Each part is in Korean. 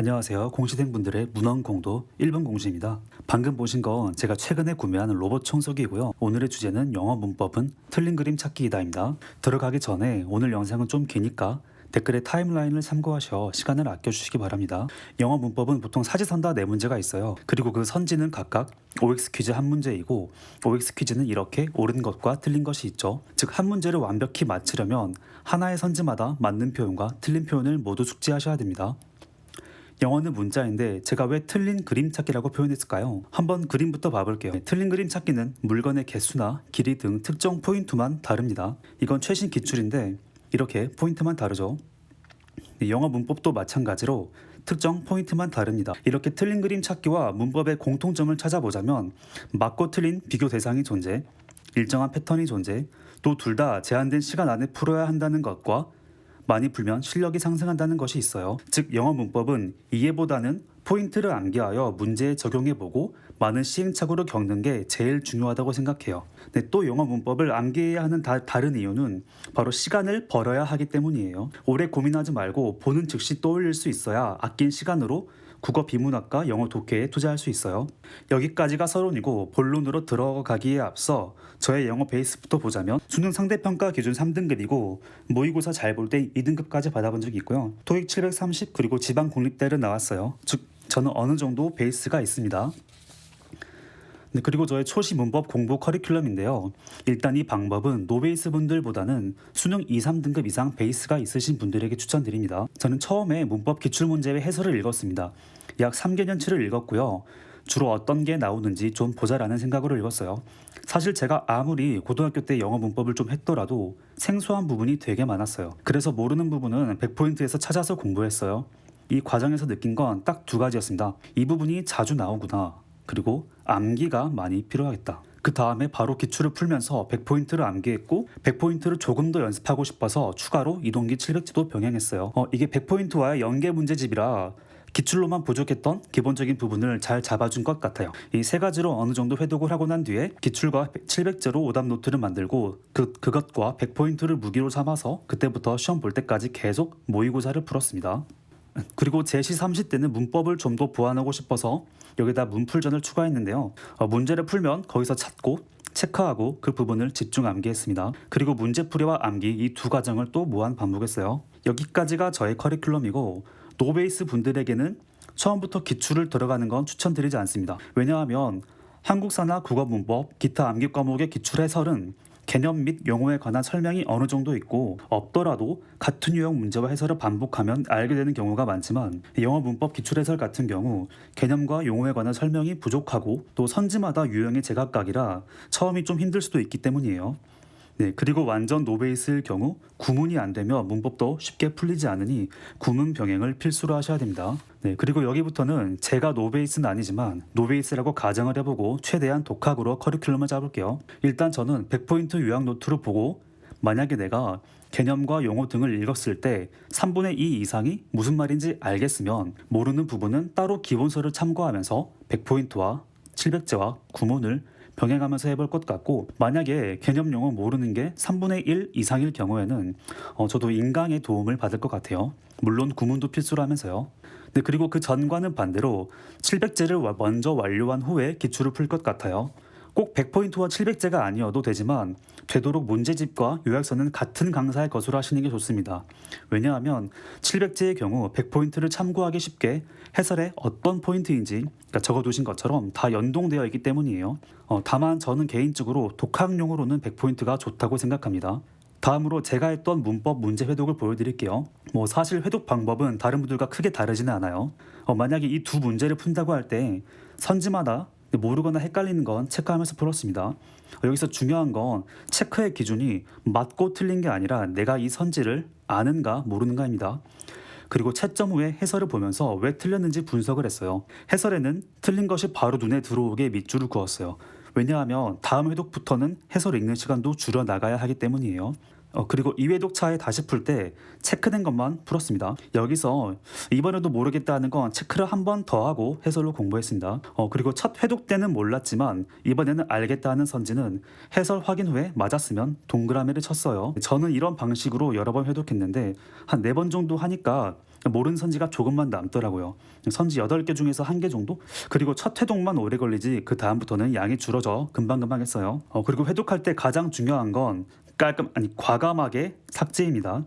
안녕하세요. 공시생분들의 문헌공도 1번 공시입니다. 방금 보신 건 제가 최근에 구매한 로봇 청소기이고요. 오늘의 주제는 영어 문법은 틀린 그림 찾기이다입니다. 들어가기 전에 오늘 영상은 좀 기니까 댓글에 타임라인을 참고하셔 시간을 아껴주시기 바랍니다. 영어 문법은 보통 사지선다 네 문제가 있어요. 그리고 그 선지는 각각 OX 퀴즈 한 문제이고 OX 퀴즈는 이렇게 옳은 것과 틀린 것이 있죠. 즉 한 문제를 완벽히 맞히려면 하나의 선지마다 맞는 표현과 틀린 표현을 모두 숙지하셔야 됩니다. 영어는 문자인데 제가 왜 틀린 그림 찾기라고 표현했을까요? 한번 그림부터 봐볼게요. 틀린 그림 찾기는 물건의 개수나 길이 등 특정 포인트만 다릅니다. 이건 최신 기출인데 이렇게 포인트만 다르죠. 영어 문법도 마찬가지로 특정 포인트만 다릅니다. 이렇게 틀린 그림 찾기와 문법의 공통점을 찾아보자면 맞고 틀린 비교 대상이 존재, 일정한 패턴이 존재, 또 둘 다 제한된 시간 안에 풀어야 한다는 것과 많이 풀면 실력이 상승한다는 것이 있어요. 즉 영어 문법은 이해보다는 포인트를 암기하여 문제에 적용해보고 많은 시행착오를 겪는 게 제일 중요하다고 생각해요. 네, 또 영어 문법을 암기해야 하는 다른 이유는 바로 시간을 벌어야 하기 때문이에요. 오래 고민하지 말고 보는 즉시 떠올릴 수 있어야 아낀 시간으로 국어 비문학과 영어 독해에 투자할 수 있어요. 여기까지가 서론이고 본론으로 들어가기에 앞서 저의 영어 베이스부터 보자면 수능 상대평가 기준 3등급이고 모의고사 잘 볼 때 2등급까지 받아본 적이 있고요. 토익 730 그리고 지방 공립대를 나왔어요. 즉 저는 어느 정도 베이스가 있습니다. 네, 그리고 저의 초시 문법 공부 커리큘럼인데요. 일단 이 방법은 노베이스 분들보다는 수능 2, 3등급 이상 베이스가 있으신 분들에게 추천드립니다. 저는 처음에 문법 기출문제의 해설을 읽었습니다. 약 3개년치를 읽었고요. 주로 어떤 게 나오는지 좀 보자라는 생각으로 읽었어요. 사실 제가 아무리 고등학교 때 영어 문법을 좀 했더라도 생소한 부분이 되게 많았어요. 그래서 모르는 부분은 100포인트에서 찾아서 공부했어요. 이 과정에서 느낀 건 딱 두 가지였습니다. 이 부분이 자주 나오구나. 그리고 암기가 많이 필요하겠다. 그 다음에 바로 기출을 풀면서 100포인트를 암기했고 100포인트를 조금 더 연습하고 싶어서 추가로 이동기 700지도 병행했어요. 이게 100포인트와의 연계 문제집이라 기출로만 부족했던 기본적인 부분을 잘 잡아준 것 같아요. 이 세 가지로 어느 정도 회독을 하고 난 뒤에 기출과 700제로 오답 노트를 만들고 그것과 100포인트를 무기로 삼아서 그때부터 시험 볼 때까지 계속 모의고사를 풀었습니다. 그리고 제시 30 때는 문법을 좀 더 보완하고 싶어서 여기다 문풀전을 추가했는데요. 문제를 풀면 거기서 찾고 체크하고 그 부분을 집중 암기했습니다. 그리고 문제풀이와 암기 이 두 과정을 또 무한 반복했어요. 여기까지가 저의 커리큘럼이고 노베이스 분들에게는 처음부터 기출을 들어가는 건 추천드리지 않습니다. 왜냐하면 한국사나 국어문법, 기타 암기 과목의 기출 해설은 개념 및 용어에 관한 설명이 어느 정도 있고 없더라도 같은 유형 문제와 해설을 반복하면 알게 되는 경우가 많지만 영어 문법 기출 해설 같은 경우 개념과 용어에 관한 설명이 부족하고 또 선지마다 유형이 제각각이라 처음이 좀 힘들 수도 있기 때문이에요. 네, 그리고 완전 노베이스일 경우 구문이 안 되며 문법도 쉽게 풀리지 않으니 구문 병행을 필수로 하셔야 됩니다. 네, 그리고 여기부터는 제가 노베이스는 아니지만 노베이스라고 가정을 해보고 최대한 독학으로 커리큘럼을 잡을게요. 일단 저는 100포인트 요약 노트를 보고 만약에 내가 개념과 용어 등을 읽었을 때 3분의 2 이상이 무슨 말인지 알겠으면 모르는 부분은 따로 기본서를 참고하면서 100포인트와 700제와 구문을 병행하면서 해볼 것 같고 만약에 개념 용어 모르는 게 3분의 1 이상일 경우에는 저도 인강의 도움을 받을 것 같아요. 물론 구문도 필수로 하면서요. 네, 그리고 그 전과는 반대로 700제를 먼저 완료한 후에 기출을 풀 것 같아요. 꼭 100포인트와 700제가 아니어도 되지만 되도록 문제집과 요약서는 같은 강사의 것으로 하시는 게 좋습니다. 왜냐하면 700제의 경우 100포인트를 참고하기 쉽게 해설에 어떤 포인트인지 적어두신 것처럼 다 연동되어 있기 때문이에요. 다만 저는 개인적으로 독학용으로는 100포인트가 좋다고 생각합니다. 다음으로 제가 했던 문법 문제 회독을 보여드릴게요. 사실 회독 방법은 다른 분들과 크게 다르지는 않아요. 만약에 이 두 문제를 푼다고 할 때 선지마다 모르거나 헷갈리는 건 체크하면서 풀었습니다. 여기서 중요한 건 체크의 기준이 맞고 틀린 게 아니라 내가 이 선지를 아는가 모르는가입니다. 그리고 채점 후에 해설을 보면서 왜 틀렸는지 분석을 했어요. 해설에는 틀린 것이 바로 눈에 들어오게 밑줄을 그었어요. 왜냐하면 다음 회독부터는 해설 읽는 시간도 줄여 나가야 하기 때문이에요. 그리고 2회독 차에 다시 풀 때 체크된 것만 풀었습니다. 여기서 이번에도 모르겠다 하는 건 체크를 한 번 더 하고 해설로 공부했습니다. 그리고 첫 회독 때는 몰랐지만 이번에는 알겠다 하는 선지는 해설 확인 후에 맞았으면 동그라미를 쳤어요. 저는 이런 방식으로 여러 번 회독했는데 한 4번 정도 하니까 모르는 선지가 조금만 남더라고요. 선지 8개 중에서 1개 정도? 그리고 첫 회독만 오래 걸리지 그 다음부터는 양이 줄어져 금방금방 했어요. 그리고 회독할 때 가장 중요한 건 과감하게 삭제입니다.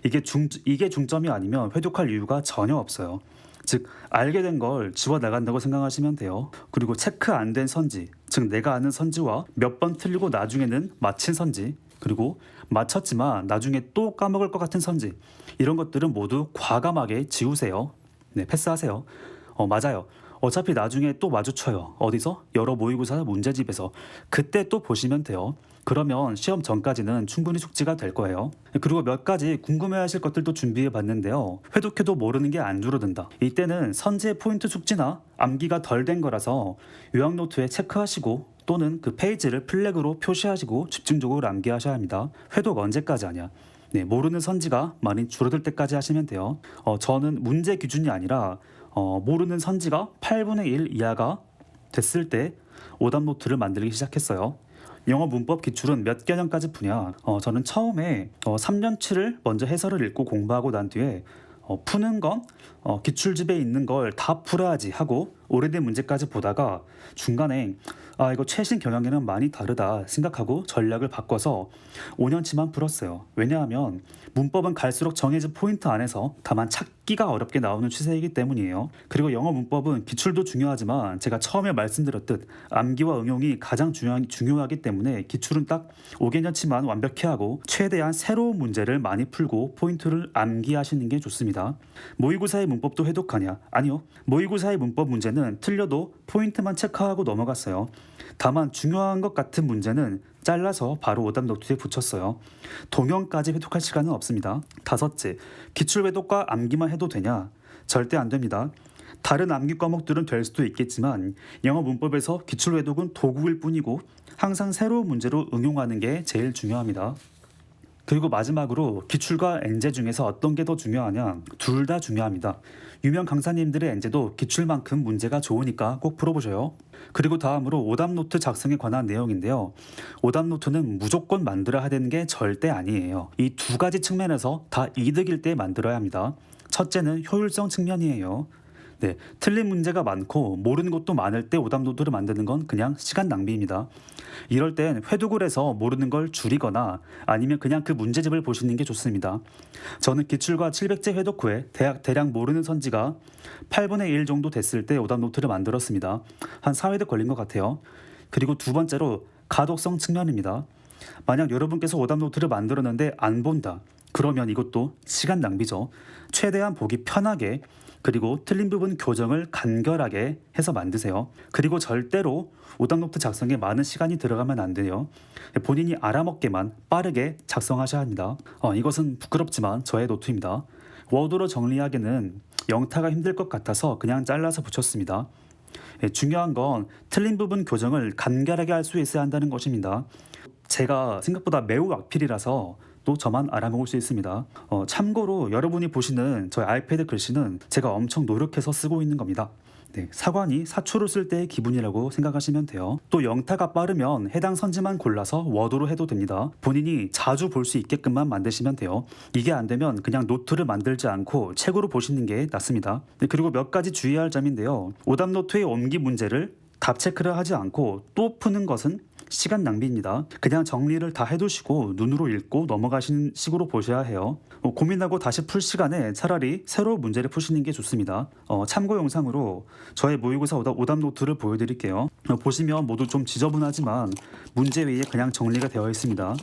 이게 중점이 아니면 회독할 이유가 전혀 없어요. 즉 알게 된 걸 지워 나간다고 생각하시면 돼요. 그리고 체크 안 된 선지, 즉 내가 아는 선지와 몇 번 틀리고 나중에는 맞힌 선지, 그리고 맞췄지만 나중에 또 까먹을 것 같은 선지, 이런 것들은 모두 과감하게 지우세요. 네, 패스하세요. 맞아요. 어차피 나중에 또 마주쳐요. 어디서? 여러 모의고사 문제집에서. 그때 또 보시면 돼요. 그러면 시험 전까지는 충분히 숙지가 될 거예요. 그리고 몇 가지 궁금해하실 것들도 준비해 봤는데요. 회독해도 모르는 게 안 줄어든다. 이때는 선지의 포인트 숙지나 암기가 덜 된 거라서 요약 노트에 체크하시고 또는 그 페이지를 플래그로 표시하시고 집중적으로 암기하셔야 합니다. 회독 언제까지 하냐? 네, 모르는 선지가 많이 줄어들 때까지 하시면 돼요. 저는 문제 기준이 아니라 모르는 선지가 8분의 1 이하가 됐을 때 오답 노트를 만들기 시작했어요. 영어 문법 기출은 몇 개념까지 푸냐? 저는 처음에 3년치를 먼저 해설을 읽고 공부하고 난 뒤에 푸는 건 기출집에 있는 걸 다 풀어야지 하고 오래된 문제까지 보다가 중간에 이거 최신 경향이랑 많이 다르다 생각하고 전략을 바꿔서 5년치만 풀었어요. 왜냐하면 문법은 갈수록 정해진 포인트 안에서 다만 찾기가 어렵게 나오는 추세이기 때문이에요. 그리고 영어 문법은 기출도 중요하지만 제가 처음에 말씀드렸듯 암기와 응용이 가장 중요하기 때문에 기출은 딱 5개년치만 완벽히 하고 최대한 새로운 문제를 많이 풀고 포인트를 암기하시는 게 좋습니다. 모의고사의 문법도 회독하냐? 아니요. 모의고사의 문법 문제는 틀려도 포인트만 체크하고 넘어갔어요. 다만 중요한 것 같은 문제는 잘라서 바로 오답 노트에 붙였어요. 동영까지 회독할 시간은 없습니다. 5째, 기출 회독과 암기만 해도 되냐? 절대 안 됩니다. 다른 암기 과목들은 될 수도 있겠지만 영어 문법에서 기출 회독은 도구일 뿐이고 항상 새로운 문제로 응용하는 게 제일 중요합니다. 그리고 마지막으로 기출과 엔제 중에서 어떤 게 더 중요하냐? 둘 다 중요합니다. 유명 강사님들의 엔제도 기출만큼 문제가 좋으니까 꼭 풀어보셔요. 그리고 다음으로 오답노트 작성에 관한 내용인데요. 오답노트는 무조건 만들어야 되는 게 절대 아니에요. 이 두 가지 측면에서 다 이득일 때 만들어야 합니다. 첫째는 효율성 측면이에요. 네, 틀린 문제가 많고 모르는 것도 많을 때 오답노트를 만드는 건 그냥 시간 낭비입니다. 이럴 땐 회독을 해서 모르는 걸 줄이거나 아니면 그냥 그 문제집을 보시는 게 좋습니다. 저는 기출과 700제 회독 후에 대략 모르는 선지가 8분의 1 정도 됐을 때 오답노트를 만들었습니다. 한 4회도 걸린 것 같아요. 그리고 두 번째로 가독성 측면입니다. 만약 여러분께서 오답노트를 만들었는데 안 본다. 그러면 이것도 시간 낭비죠. 최대한 보기 편하게 그리고 틀린 부분 교정을 간결하게 해서 만드세요. 그리고 절대로 오답노트 작성에 많은 시간이 들어가면 안 돼요. 본인이 알아먹게만 빠르게 작성하셔야 합니다. 이것은 부끄럽지만 저의 노트입니다. 워드로 정리하기는 영타가 힘들 것 같아서 그냥 잘라서 붙였습니다. 중요한 건 틀린 부분 교정을 간결하게 할 수 있어야 한다는 것입니다. 제가 생각보다 매우 악필이라서 또 저만 알아먹을 수 있습니다. 참고로 여러분이 보시는 저희 아이패드 글씨는 제가 엄청 노력해서 쓰고 있는 겁니다. 네, 사관이 사초를 쓸 때의 기분이라고 생각하시면 돼요. 또 영타가 빠르면 해당 선지만 골라서 워드로 해도 됩니다. 본인이 자주 볼 수 있게끔만 만드시면 돼요. 이게 안 되면 그냥 노트를 만들지 않고 책으로 보시는 게 낫습니다. 네, 그리고 몇 가지 주의해야 할 점인데요. 오답 노트의 옮기 문제를 답 체크를 하지 않고 또 푸는 것은 시간 낭비입니다. 그냥 정리를 다 해두시고 눈으로 읽고 넘어가시는 식으로 보셔야 해요. 고민하고 다시 풀 시간에 차라리 새로운 문제를 푸시는 게 좋습니다. 참고 영상으로 저의 모의고사 오답 노트를 보여드릴게요. 보시면 모두 좀 지저분하지만 문제 위에 그냥 정리가 되어 있습니다.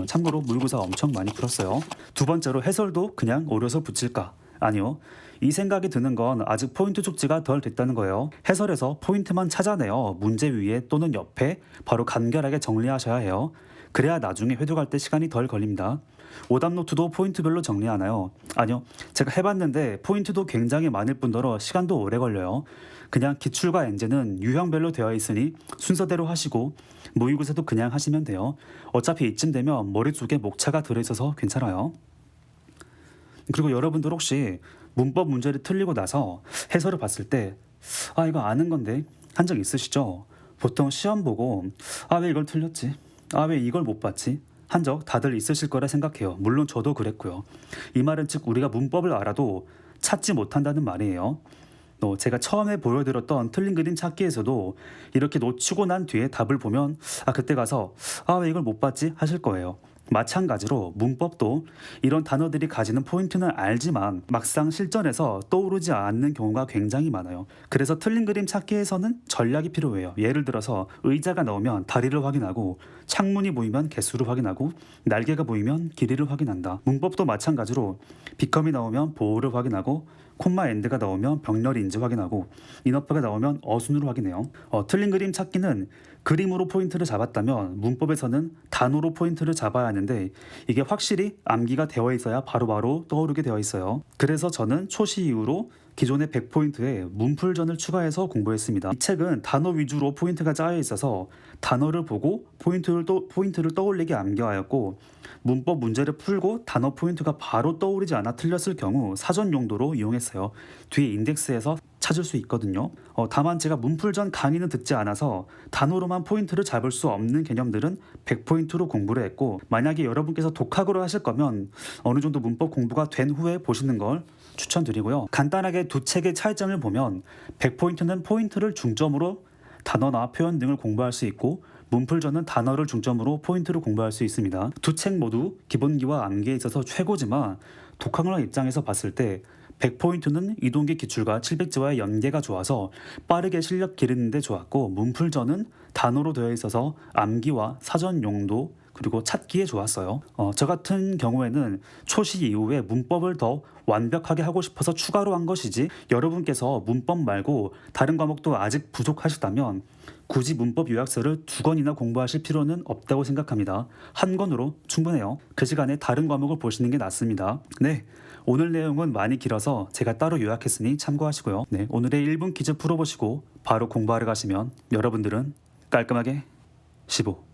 참고로 모의고사 엄청 많이 풀었어요. 두 번째로 해설도 그냥 오려서 붙일까? 아니요. 이 생각이 드는 건 아직 포인트 숙지가 덜 됐다는 거예요. 해설에서 포인트만 찾아내어 문제 위에 또는 옆에 바로 간결하게 정리하셔야 해요. 그래야 나중에 회독할 때 시간이 덜 걸립니다. 오답 노트도 포인트별로 정리하나요? 아니요. 제가 해봤는데 포인트도 굉장히 많을 뿐더러 시간도 오래 걸려요. 그냥 기출과 엔제는 유형별로 되어 있으니 순서대로 하시고 모의고사도 그냥 하시면 돼요. 어차피 이쯤 되면 머릿속에 목차가 들어있어서 괜찮아요. 그리고 여러분들 혹시 문법 문제를 틀리고 나서 해설을 봤을 때 이거 아는 건데 한 적 있으시죠? 보통 시험 보고 왜 이걸 틀렸지? 왜 이걸 못 봤지? 한 적 다들 있으실 거라 생각해요. 물론 저도 그랬고요. 이 말은 즉 우리가 문법을 알아도 찾지 못한다는 말이에요. 또 제가 처음에 보여드렸던 틀린 그림 찾기에서도 이렇게 놓치고 난 뒤에 답을 보면 그때 가서 왜 이걸 못 봤지 하실 거예요. 마찬가지로 문법도 이런 단어들이 가지는 포인트는 알지만 막상 실전에서 떠오르지 않는 경우가 굉장히 많아요. 그래서 틀린 그림 찾기에서는 전략이 필요해요. 예를 들어서 의자가 나오면 다리를 확인하고, 창문이 보이면 개수를 확인하고, 날개가 보이면 길이를 확인한다. 문법도 마찬가지로 비컴이 나오면 보호를 확인하고, 콤마 앤드가 나오면 병렬인지 확인하고, 인어프가 나오면 어순으로 확인해요. 틀린 그림 찾기는 그림으로 포인트를 잡았다면 문법에서는 단어로 포인트를 잡아야 하는데, 이게 확실히 암기가 되어 있어야 바로바로 떠오르게 되어 있어요. 그래서 저는 초시 이후로 기존의 100포인트에 문풀전을 추가해서 공부했습니다. 이 책은 단어 위주로 포인트가 짜여 있어서 단어를 보고 포인트를 떠올리게 암기하였고, 문법 문제를 풀고 단어 포인트가 바로 떠오르지 않아 틀렸을 경우 사전 용도로 이용했어요. 뒤에 인덱스에서 찾을 수 있거든요. 다만 제가 문풀전 강의는 듣지 않아서 단어로만 포인트를 잡을 수 없는 개념들은 100포인트로 공부를 했고, 만약에 여러분께서 독학으로 하실 거면 어느 정도 문법 공부가 된 후에 보시는 걸 추천드리고요. 간단하게 두 책의 차이점을 보면 100포인트는 포인트를 중점으로 단어나 표현 등을 공부할 수 있고, 문풀전은 단어를 중점으로 포인트를 공부할 수 있습니다. 두 책 모두 기본기와 암기에 있어서 최고지만 독학러 입장에서 봤을 때 100포인트는 이동기 기출과 700지와의 연계가 좋아서 빠르게 실력 기르는 데 좋았고, 문풀전은 단어로 되어 있어서 암기와 사전 용도 그리고 찾기에 좋았어요. 저 같은 경우에는 초시 이후에 문법을 더 완벽하게 하고 싶어서 추가로 한 것이지, 여러분께서 문법 말고 다른 과목도 아직 부족하시다면 굳이 문법 요약서를 2권이나 공부하실 필요는 없다고 생각합니다. 한 권으로 충분해요. 그 시간에 다른 과목을 보시는 게 낫습니다. 네, 오늘 내용은 많이 길어서 제가 따로 요약했으니 참고하시고요. 네, 오늘의 1분 퀴즈 풀어보시고 바로 공부하러 가시면 여러분들은 깔끔하게 15